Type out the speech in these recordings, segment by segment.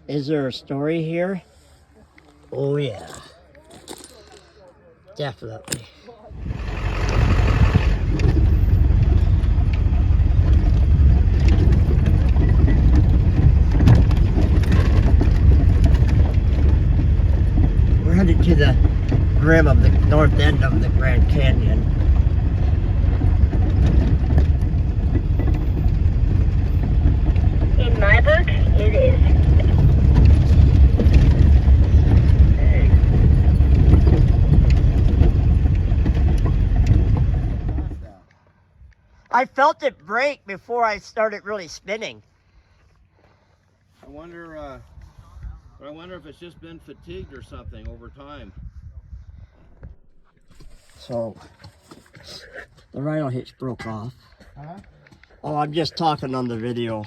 Is there a story here? Oh yeah, definitely. We're headed to the rim of the north end of the Grand Canyon. In my book, it is. I felt it break before I started really spinning. I wonder if it's just been fatigued or something over time. So, the RHINO hitch broke off. Huh? Oh, I'm just talking on the video.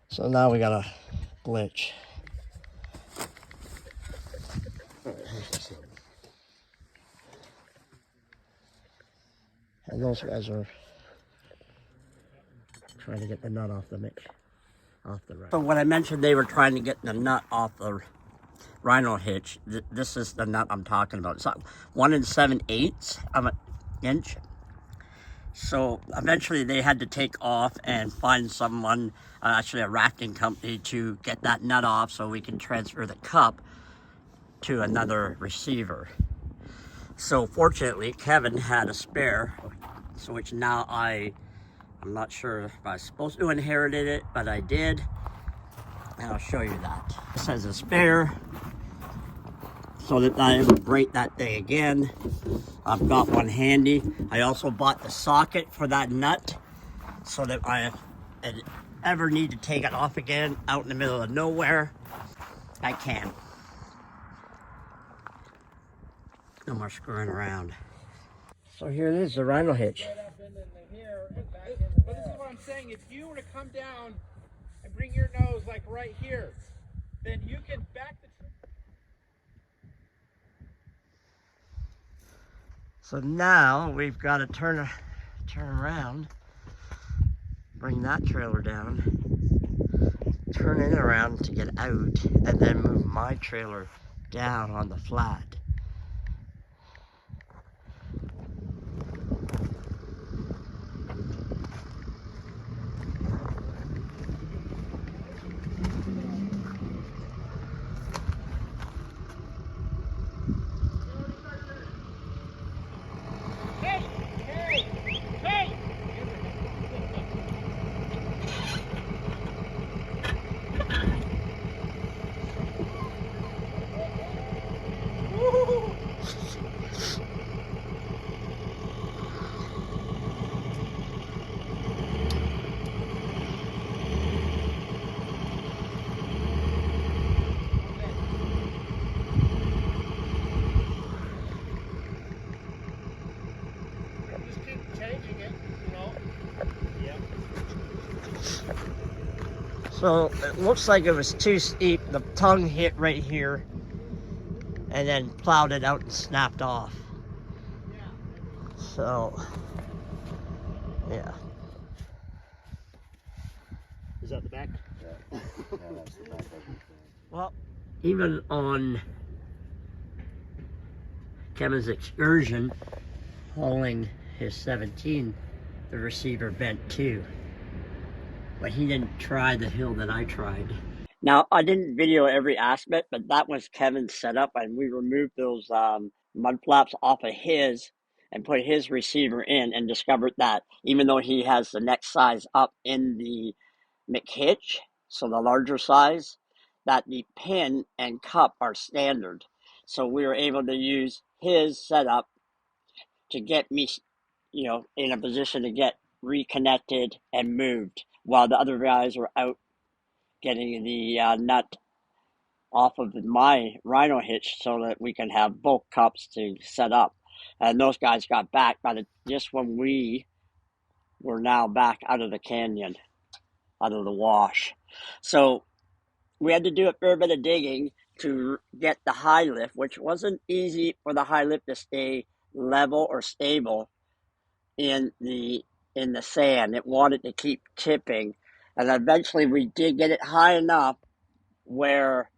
So now we got a glitch. And those guys are trying to get the nut off the mix, off the RHINO. So when I mentioned they were trying to get the nut off the RHINO hitch, this is the nut I'm talking about. It's 1 7/8 of an inch. So eventually they had to take off and find someone, actually a rafting company, to get that nut off so we can transfer the cup to another receiver. So fortunately, Kevin had a spare, so which now I'm not sure if I was supposed to inherit it, but I did, and I'll show you that. This has a spare, so that I ever break that thing again. I've got one handy. I also bought the socket for that nut, so that I ever need to take it off again out in the middle of nowhere, I can. No more screwing around. So here it is, the RHINO hitch. But this is what I'm saying. If you were to come down and bring your nose like right here, then you can back the trailer. So now we've got to turn around, bring that trailer down, turn it around to get out, and then move my trailer down on the flat. Just keep changing it, you know? Yeah. So it looks like it was too steep. The tongue hit right here and then plowed it out and snapped off. So, yeah. Is that the back? Yeah. Yeah, that's the back. Well, even on Kevin's excursion hauling his 17, the receiver bent too. But he didn't try the hill that I tried. Now, I didn't video every aspect, but that was Kevin's setup, and we removed those mud flaps off of his and put his receiver in, and discovered that even though he has the next size up in the McHitch, so the larger size, that the pin and cup are standard. So we were able to use his setup to get me, in a position to get reconnected and moved while the other guys were out getting the nut off of my RHINO hitch so that we can have both cups to set up. And those guys got back by just when we were now back out of the canyon, out of the wash. So we had to do a fair bit of digging to get the high lift, which wasn't easy for the high lift to stay level or stable in the sand. It wanted to keep tipping, and eventually we did get it high enough where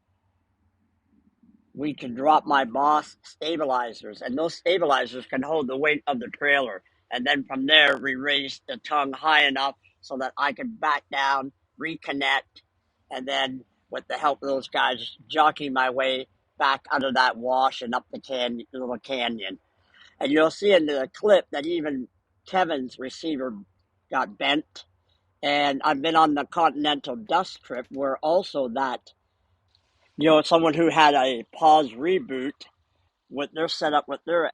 we can drop my boss stabilizers, and those stabilizers can hold the weight of the trailer. And then from there, we raise the tongue high enough so that I can back down, reconnect, and then with the help of those guys, jockey my way back out of that wash and up the little canyon. And you'll see in the clip that even Kevin's receiver got bent. And I've been on the Continental Dust trip where also that, someone who had a pause reboot with their setup, with their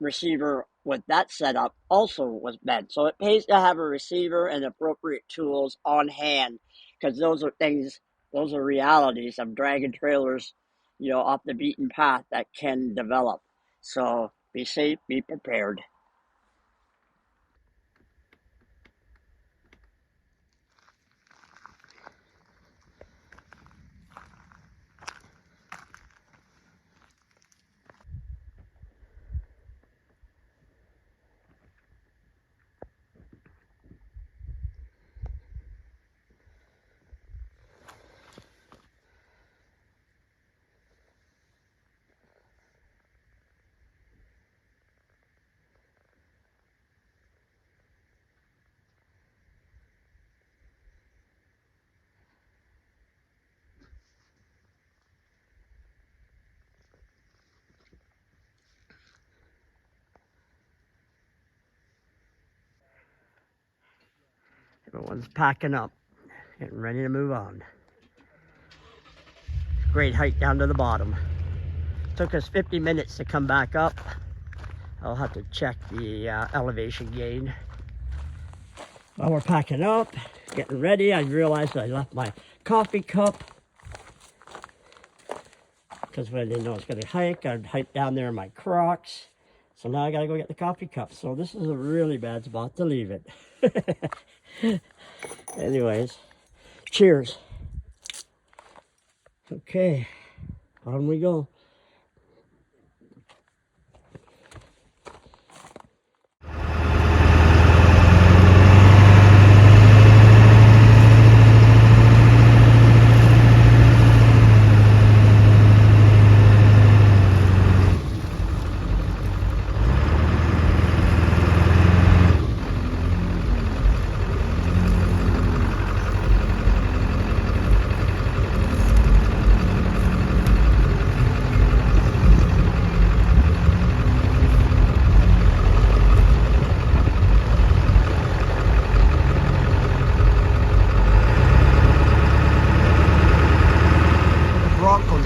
receiver with that setup also was bent. So it pays to have a receiver and appropriate tools on hand, because those are realities of dragging trailers, off the beaten path that can develop. So be safe, be prepared. Everyone's packing up, getting ready to move on. Great hike down to the bottom. Took us 50 minutes to come back up. I'll have to check the elevation gain. While we're packing up, getting ready, I realized I left my coffee cup, because when I didn't know I was going to hike, I'd hike down there in my Crocs. So now I got to go get the coffee cup. So this is a really bad spot to leave it. Anyways, cheers. Okay, on we go.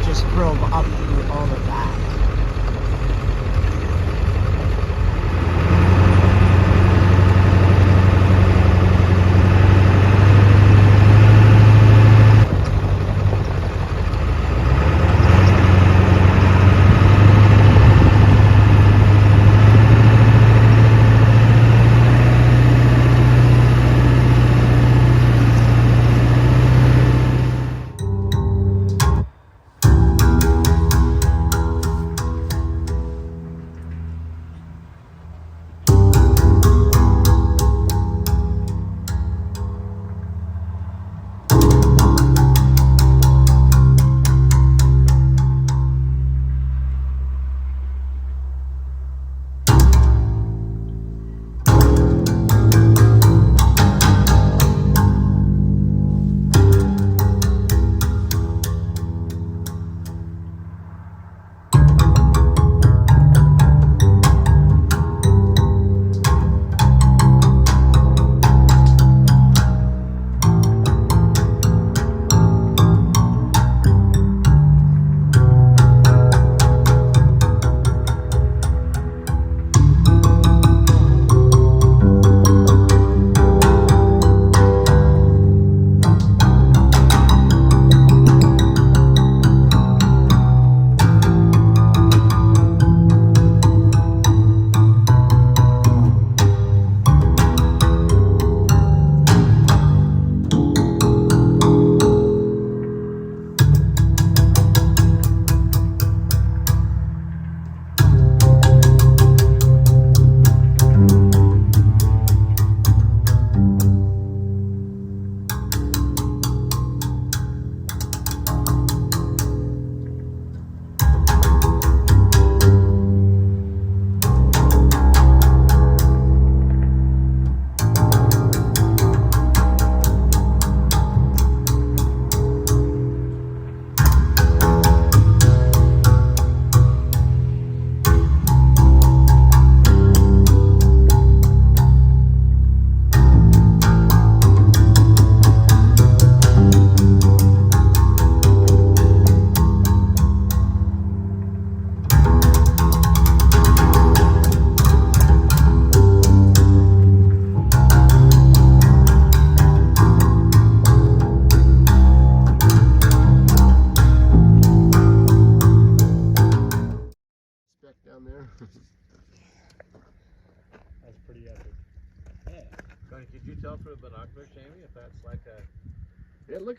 Just drove up through all of that.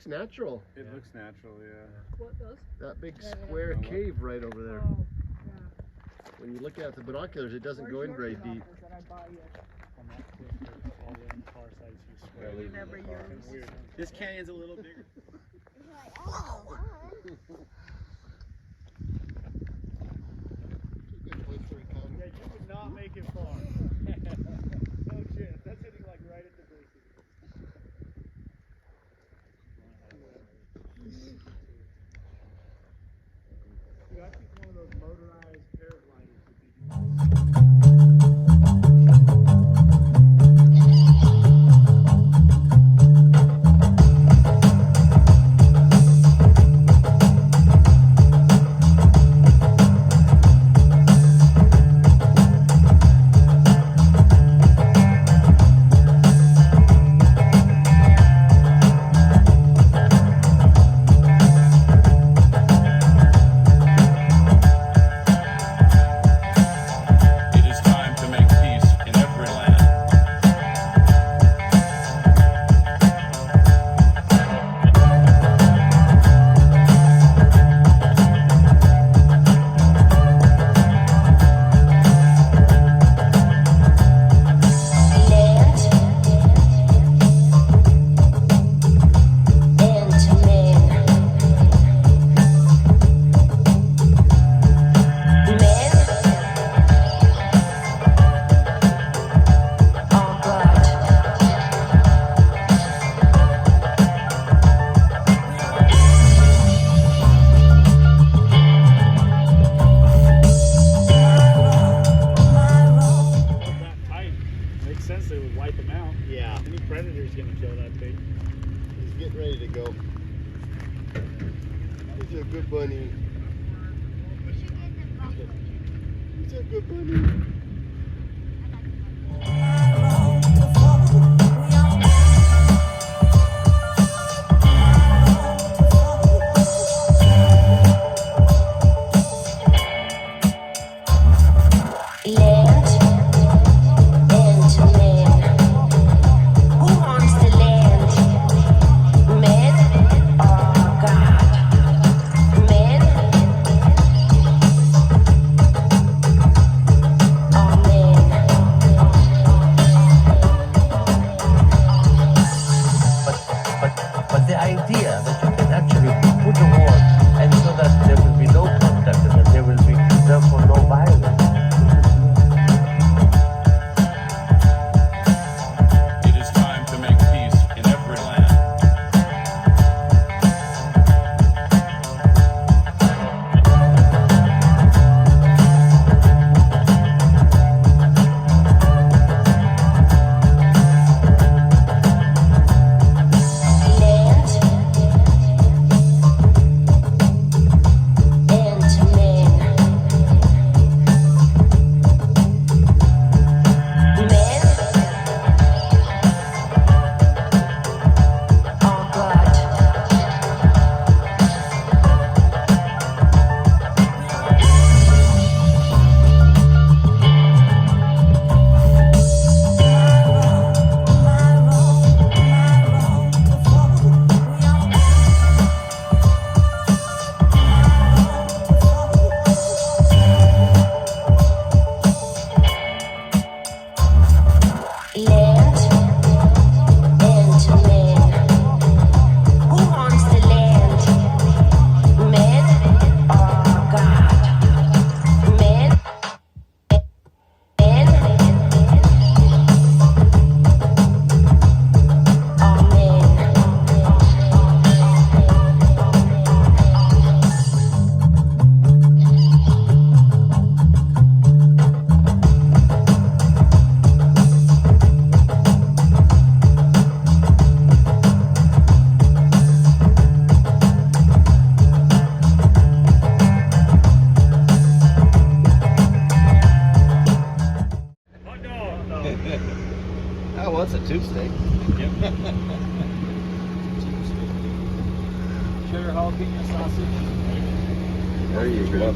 looks natural. It looks natural, yeah. What does? That big square cave right over there. Oh, yeah. When you look at the binoculars, it doesn't go in very deep. That I buy you? On that cliff, all the way on the far side, you swear. You never use. Weird. This canyon's a little bigger. Yeah, you would not make it far. No chance. That's hitting like right at the base of it. Dude, I think one of those motorized paragliders would be nice. It is time to make peace in every land. That height makes sense they would wipe them out. Yeah, Any predator's gonna kill that thing. he's getting ready to go. He's a good bunny. He's a good bunny. But the idea that you can actually put a wall and so that there will be no contact and that there will be therefore no violence. It is time to make peace in every land. Oh, well, it's a tube steak. Cheddar jalapeno sausage. There you go.